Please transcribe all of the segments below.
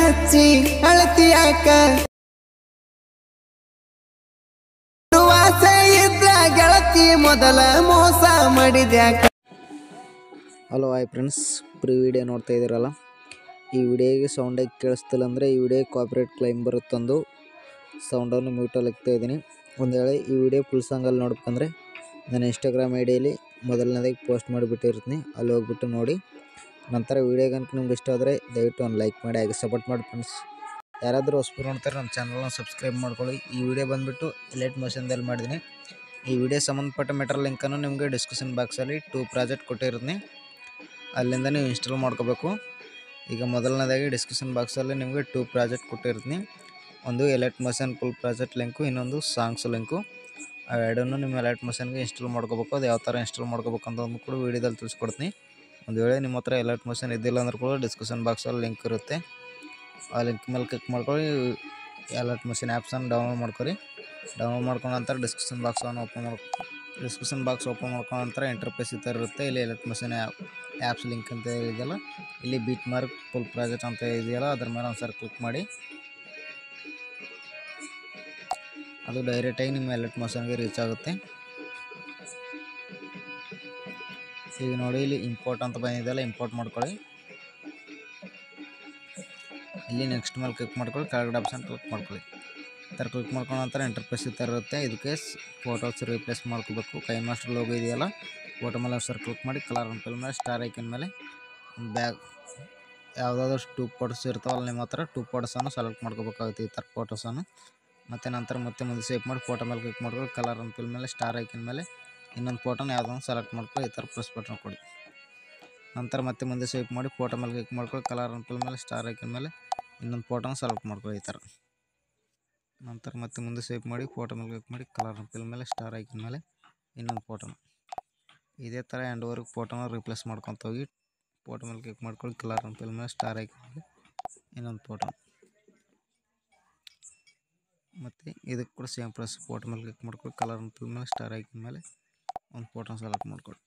ಹಚ್ಚಿ ಅಳತಿಯಾಕ ಆಸೆ ಇದ್ರ ಗೆಳತಿ ಮೊದಲ ಮೋಸ ಮಾಡಿದ್ಯಾಕ. ಹಲೋ ಹಾಯ್ ಫ್ರೆಂಡ್ಸ್, ವಿಡಿಯೋ ನೋಡ್ತಾ ಇದ್ದೀರಲ್ಲ, ಈ ವಿಡಿಯೋಗೆ ಸೌಂಡಾಗಿ ಕೇಳಿಸ್ತಿಲ್ಲ ಅಂದರೆ ಈ ವಿಡಿಯೋ ಕಾಪಿರೈಟ್ ಕ್ಲೈಮ್ ಬರುತ್ತಂದು ಸೌಂಡನ್ನು ಮ್ಯೂಟಲ್ಲಿ ಇಕ್ತಾ ಇದ್ದೀನಿ. ಒಂದು ವೇಳೆ ಈ ವಿಡಿಯೋ ಫುಲ್ ಸಾಂಗಲ್ಲಿ ನೋಡ್ಬೇಕಂದ್ರೆ ನಾನು ಇನ್ಸ್ಟಾಗ್ರಾಮ್ ಐಡಿಯಲ್ಲಿ ಮೊದಲನೇದಾಗಿ ಪೋಸ್ಟ್ ಮಾಡಿಬಿಟ್ಟಿರ್ತೀನಿ, ಅಲ್ಲಿ ಹೋಗ್ಬಿಟ್ಟು ನೋಡಿ. ನಂತರ ವಿಡಿಯೋಗಂತ ನಿಮ್ಗೆ ಇಷ್ಟ ಆದರೆ ದಯವಿಟ್ಟು ಒಂದು ಲೈಕ್ ಮಾಡಿ, ಹಾಗೆ ಸಪೋರ್ಟ್ ಮಾಡಿ ಫ್ರೆಂಡ್ಸ್. ಯಾರಾದರೂ ಹೊಸಬರು ನೋಡ್ತಾರೆ ನಮ್ಮ ಚಾನಲ್ನ ಸಬ್ಸ್ಕ್ರೈಬ್ ಮಾಡ್ಕೊಳ್ಳಿ. ಈ ವಿಡಿಯೋ ಬಂದುಬಿಟ್ಟು ಎಲೈಟ್ ಮೋಷನ್ದಲ್ಲಿ ಮಾಡಿದ್ದೀನಿ. ಈ ವಿಡಿಯೋ ಸಂಬಂಧಪಟ್ಟ ಮೆಟೀರಿಯಲ್ ಲಿಂಕನ್ನು ನಿಮಗೆ ಡಿಸ್ಕ್ರಿಪ್ಷನ್ ಬಾಕ್ಸಲ್ಲಿ 2 ಪ್ರಾಜೆಕ್ಟ್ ಕೊಟ್ಟಿರ್ತೀನಿ, ಅಲ್ಲಿಂದ ನೀವು ಇನ್ಸ್ಟಾಲ್ ಮಾಡ್ಕೋಬೇಕು. ಈಗ ಮೊದಲನೇದಾಗಿ ಡಿಸ್ಕ್ರಿಪ್ಷನ್ ಬಾಕ್ಸಲ್ಲಿ ನಿಮಗೆ 2 ಪ್ರಾಜೆಕ್ಟ್ ಕೊಟ್ಟಿರ್ತೀನಿ. ಒಂದು elite motion full project link, ಇನ್ನೊಂದು ಸಾಂಗ್ಸ್ ಲಿಂಕು. ಅವೆರಡನ್ನು ನಿಮ್ಮ ಎಲೈಟ್ ಮೋಷನ್ಗೆ ಇನ್ಸ್ಟಾಲ್ ಮಾಡ್ಕೋಬೇಕು. ಅದು ಯಾವ ಥರ ಇನ್ಸ್ಟಾಲ್ ಮಾಡ್ಕೋಬೇಕು ಅಂತ ಕೂಡ ವೀಡಿಯೋದಲ್ಲಿ ತಿಳಿಸ್ಕೊಡ್ತೀನಿ. ಒಂದು ವೇಳೆ ನಿಮ್ಮ ಹತ್ರ ಎಲೈಟ್ ಮೋಷನ್ ಇದ್ದಿಲ್ಲ ಅಂದ್ರೆ ಕೂಡ ಡಿಸ್ಕ್ರಿಪ್ಷನ್ ಬಾಕ್ಸಲ್ಲಿ ಲಿಂಕ್ ಇರುತ್ತೆ, ಆ ಲಿಂಕ್ ಮೇಲೆ ಕ್ಲಿಕ್ ಮಾಡ್ಕೊಳ್ಳಿ. ಎಲೈಟ್ ಮೋಷನ್ ಆ್ಯಪ್ಸನ್ನು ಡೌನ್ಲೋಡ್ ಮಾಡ್ಕೊಳ್ಳಿ. ಡೌನ್ಲೋಡ್ ಮಾಡ್ಕೊಂಡ ನಂತರ ಡಿಸ್ಕ್ರಿಪ್ಷನ್ ಬಾಕ್ಸ್ ಓಪನ್ ಮಾಡ್ಕೊಂಡ ನಂತರ ಇಂಟರ್ಫೇಸ್ ಈ ಥರ ಇರುತ್ತೆ. ಇಲ್ಲಿ ಎಲೈಟ್ ಮೋಷನ್ ಆ್ಯಪ್ಸ್ ಲಿಂಕ್ ಅಂತ ಇದೆಯಲ್ಲ, ಇಲ್ಲಿ ಬೀಟ್ ಮಾರ್ಕ್ ಫುಲ್ ಪ್ರಾಜೆಕ್ಟ್ ಅಂತ ಇದೆಯಲ್ಲ, ಅದ್ರ ಮೇಲೆ ಒಂದು ಸರಿ ಕ್ಲಿಕ್ ಮಾಡಿ. ಅದು ಡೈರೆಕ್ಟಾಗಿ ನಿಮ್ಮ ಎಲೈಟ್ ಮೋಷನ್ಗೆ ರೀಚ್ ಆಗುತ್ತೆ. ಈಗ ನೋಡಿ, ಇಲ್ಲಿ ಇಂಪೋರ್ಟ್ ಅಂತ ಬಂದಿದೆಯಲ್ಲ, ಇಂಪೋರ್ಟ್ ಮಾಡ್ಕೊಳ್ಳಿ. ಇಲ್ಲಿ ನೆಕ್ಸ್ಟ್ ಮೇಲೆ ಕ್ಲಿಕ್ ಮಾಡ್ಕೊಳ್ಳಿ, ಕೆಳಗಡೆ ಆಪ್ಷನ್ ಕ್ಲಿಕ್ ಮಾಡ್ಕೊಳ್ಳಿ. ಈ ಥರ ಕ್ಲಿಕ್ ಮಾಡ್ಕೊಂಡ ನಂತರ ಇಂಟರ್ಫೇಸ್ ಈ ಥರ ಇರುತ್ತೆ. ಇದಕ್ಕೆ ಫೋಟೋಸ್ ರೀಪ್ಲೇಸ್ ಮಾಡ್ಕೋಬೇಕು. ಕೈನ್ ಮಾಸ್ಟರ್ ಲೋಗೋ ಇದೆಯಲ್ಲ, ಫೋಟೋ ಮೇಲೆ ಒಂದ್ಸರಿ ಕ್ಲಿಕ್ ಮಾಡಿ, ಕಲರ್ ಅಂಪಲ್ ಮೇಲೆ ಸ್ಟಾರ್ ಐಕನ್ ಮೇಲೆ ಬ್ಯಾಗ್ ಯಾವುದಾದ್ರೂ 2 ಫೋಟೋಸ್ ಇರ್ತಾವಲ್ಲ ನಿಮ್ಮ ಹತ್ರ, 2 ಫೋಟೋಸನ್ನು ಸೆಲೆಕ್ಟ್ ಮಾಡ್ಕೋಬೇಕಾಗುತ್ತೆ, ಈ ಥರ ಫೋಟೋಸನ್ನು. ಮತ್ತು ನಂತರ ಮುಂದೆ ಸೇವ್ ಮಾಡಿ ಫೋಟೋ ಮೇಲೆ ಕ್ಲಿಕ್ ಮಾಡ್ಕೊಳ್ಳಿ, ಕಲರ್ ಅಂಪಲ್ ಮೇಲೆ ಸ್ಟಾರ್ ಐಕನ್ ಮೇಲೆ ಇನ್ನೊಂದು ಫೋಟೋನ ಯಾವುದನ್ನು ಸೆಲೆಕ್ಟ್ ಮಾಡ್ಕೊಳ್ಳಿ, ಈ ಥರ ಪ್ರೆಸ್ ಬಟನ್ ಕೊಡಿ. ನಂತರ ಮುಂದೆ ಸೇವ್ ಮಾಡಿ ಫೋಟೋ ಮೇಲೆ ಕ್ಲಿಕ್ ಮಾಡ್ಕೊಳ್ಳಿ, ಕಲರ್ ಅಂಪಲ್ ಮೇಲೆ ಸ್ಟಾರ್ ಐಕನ್ ಮೇಲೆ ಇನ್ನೊಂದು ಫೋಟೋನ ಸೆಲೆಕ್ಟ್ ಮಾಡ್ಕೊಳ್ಳಿ, ಈ ಥರ. ನಂತರ ಮುಂದೆ ಸೇವ್ ಮಾಡಿ ಫೋಟೋ ಮೇಲೆ ಕ್ಲಿಕ್ ಮಾಡಿ, ಕಲರ್ ಅಂಪಲ್ ಮೇಲೆ ಸ್ಟಾರ್ ಐಕನ್ ಮೇಲೆ ಇನ್ನೊಂದು ಫೋಟೋನ ಇದೇ ಥರ ಎಂಡ್ವರೆಗೆ ಫೋಟೋನ ರೀಪ್ಲೇಸ್ ಮಾಡ್ಕೊತ ಹೋಗಿ. ಫೋಟೋ ಮೇಲೆ ಕ್ಲಿಕ್ ಮಾಡ್ಕೊಳ್ಳಿ, ಕಲರ್ ಅಂಪಲ್ ಮೇಲೆ ಸ್ಟಾರ್ ಐಕನ್ ಮೇಲೆ ಇನ್ನೊಂದು ಫೋಟೋ. ಮತ್ತು ಇದಕ್ಕೆ ಕೂಡ ಸೇಮ್ ಪ್ರೆಸ್, ಫೋಟೋ ಮೇಲೆ ಕ್ಲಿಕ್ ಮಾಡ್ಕೊಳ್ಳಿ, ಕಲರ್ ಅಂಪಲ್ ಮೇಲೆ ಸ್ಟಾರ್ ಐಕನ್ ಮೇಲೆ ಒಂದು ಫೋಟೋನ ಸೆಲೆಕ್ಟ್ ಮಾಡ್ಕೊಳ್ಳಿ.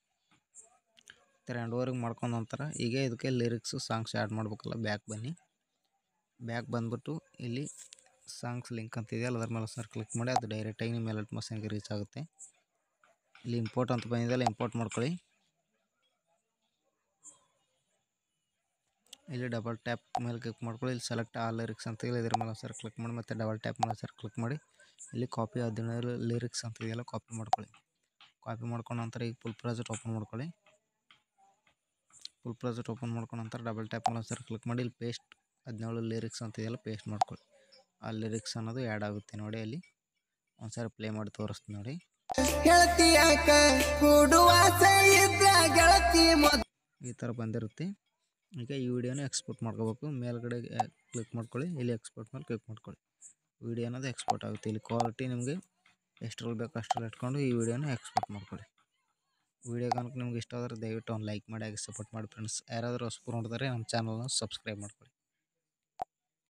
ಈ ಥರ ಎಂಡ್ವರೆಗೆ ಮಾಡ್ಕೊಂಡ ನಂತರ ಈಗ ಇದಕ್ಕೆ ಲಿರಿಕ್ಸು ಸಾಂಗ್ಸ್ ಆ್ಯಡ್ ಮಾಡ್ಬೇಕಲ್ಲ, ಬ್ಯಾಕ್ ಬನ್ನಿ. ಬ್ಯಾಕ್ ಬಂದುಬಿಟ್ಟು ಇಲ್ಲಿ ಸಾಂಗ್ಸ್ ಲಿಂಕ್ ಅಂತ ಇದೆಯಲ್ಲ, ಅದ್ರ ಮೇಲೆ ಸರ್ ಕ್ಲಿಕ್ ಮಾಡಿ. ಅದು ಡೈರೆಕ್ಟಾಗಿ ನಿಮ್ಮ ಎಲೈಟ್ ಮೋಷನ್ಗೆ ರೀಚ್ ಆಗುತ್ತೆ. ಇಲ್ಲಿ ಇಂಪೋರ್ಟ್ ಅಂತ ಬಂದಿದೆಯಲ್ಲ, ಇಂಪೋರ್ಟ್ ಮಾಡ್ಕೊಳ್ಳಿ. ಇಲ್ಲಿ ಡಬಲ್ ಟ್ಯಾಪ್ ಮೇಲೆ ಕ್ಲಿಕ್ ಮಾಡ್ಕೊಳ್ಳಿ. ಇಲ್ಲಿ ಸೆಲೆಕ್ಟ್ ಆಲ್ ಲಿರಿಕ್ಸ್ ಅಂತ ಇದೆ, ಇದ್ರ ಮೇಲೆ ಸರ್ ಕ್ಲಿಕ್ ಮಾಡಿ. ಮತ್ತು ಡಬಲ್ ಟ್ಯಾಪ್ ಮೇಲೆ ಸರ್ ಕ್ಲಿಕ್ ಮಾಡಿ. ಇಲ್ಲಿ ಕಾಪಿ 17 ಲಿರಿಕ್ಸ್ ಅಂತ ಇದೆಯಲ್ಲ, ಕಾಪಿ ಮಾಡ್ಕೊಳ್ಳಿ. ಕಾಪಿ ಮಾಡ್ಕೊಂಡ ನಂತರ ಈಗ ಫುಲ್ ಪ್ರಾಜೆಕ್ಟ್ ಓಪನ್ ಮಾಡ್ಕೊಳ್ಳಿ. ಫುಲ್ ಪ್ರಾಜೆಕ್ಟ್ ಓಪನ್ ಮಾಡ್ಕೊಂಡ ನಂತರ ಡಬಲ್ ಟ್ಯಾಪ್ ಮೇಲೆ ಸರ್ ಕ್ಲಿಕ್ ಮಾಡಿ. ಇಲ್ಲಿ ಪೇಸ್ಟ್ 17 ಲಿರಿಕ್ಸ್ ಅಂತ ಇದೆಯಲ್ಲ, ಪೇಸ್ಟ್ ಮಾಡ್ಕೊಳ್ಳಿ. ಆ ಲಿರಿಕ್ಸ್ ಅನ್ನೋದು ಆ್ಯಡ್ ಆಗುತ್ತೆ ನೋಡಿ. ಅಲ್ಲಿ ಒಂದ್ಸರಿ ಪ್ಲೇ ಮಾಡಿ ತೋರಿಸ್ತೀನಿ ನೋಡಿ. ಈ ಥರ ಬಂದಿರುತ್ತೆ. ಈಗ ಈ ವಿಡಿಯೋನ ಎಕ್ಸ್ಪೋರ್ಟ್ ಮಾಡ್ಕೋಬೇಕು. ಮೇಲ್ಗಡೆ ಕ್ಲಿಕ್ ಮಾಡ್ಕೊಳ್ಳಿ, ಇಲ್ಲಿ ಎಕ್ಸ್ಪೋರ್ಟ್ ಮೇಲೆ ಕ್ಲಿಕ್ ಮಾಡ್ಕೊಳ್ಳಿ. ವಿಡಿಯೋ ಅನ್ನೋದು ಎಕ್ಸ್ಪೋರ್ಟ್ ಆಗುತ್ತೆ. ಇಲ್ಲಿ ಕ್ವಾಲಿಟಿ ನಿಮಗೆ ಎಷ್ಟರಲ್ಲಿ ಬೇಕು ಅಷ್ಟರಲ್ಲಿ ಇಟ್ಕೊಂಡು ಈ ವಿಡಿಯೋನ ಎಕ್ಸ್ಪೋರ್ಟ್ ಮಾಡ್ಕೊಳ್ಳಿ. ವಿಡಿಯೋ ಕనుక ನಿಮ್ಗೆ ಇಷ್ಟ ಆದರೆ ದಯವಿಟ್ಟು ಒಂದು ಲೈಕ್ ಮಾಡಿ, ಹಾಗೆ ಸಪೋರ್ಟ್ ಮಾಡಿ ಫ್ರೆಂಡ್ಸ್. ಯಾರಾದರೂ ಹೊಸಬರು ನೋಡಿದರೆ ನಮ್ಮ ಚಾನಲ್ನ ಸಬ್ಸ್ಕ್ರೈಬ್ ಮಾಡ್ಕೊಳ್ಳಿ.